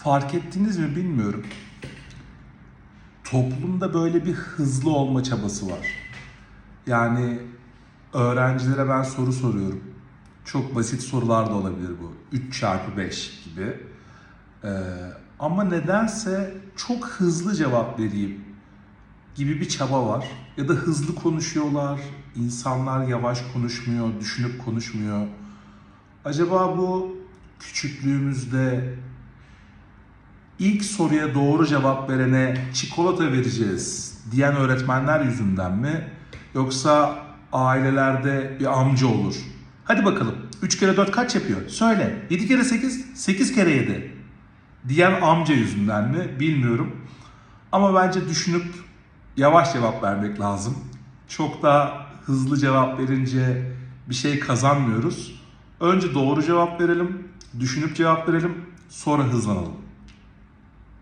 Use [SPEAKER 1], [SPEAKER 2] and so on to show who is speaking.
[SPEAKER 1] Fark ettiniz mi bilmiyorum. Toplumda böyle bir hızlı olma çabası var. Yani öğrencilere ben soru soruyorum. Çok basit sorular da olabilir bu. 3 çarpı 5 gibi. Ee, Ama nedense çok hızlı cevap vereyim gibi bir çaba var. Ya da hızlı konuşuyorlar. İnsanlar yavaş konuşmuyor, düşünüp konuşmuyor. Acaba bu küçüklüğümüzde İlk soruya doğru cevap verene çikolata vereceğiz diyen öğretmenler yüzünden mi? Yoksa ailelerde bir amca olur. Hadi bakalım 3 kere 4 kaç yapıyor? Söyle. 7 kere 8, 8 kere 7 diyen amca yüzünden mi? Bilmiyorum. Ama bence düşünüp yavaş cevap vermek lazım. Çok da hızlı cevap verince bir şey kazanmıyoruz. Önce doğru cevap verelim, düşünüp cevap verelim, sonra hızlanalım.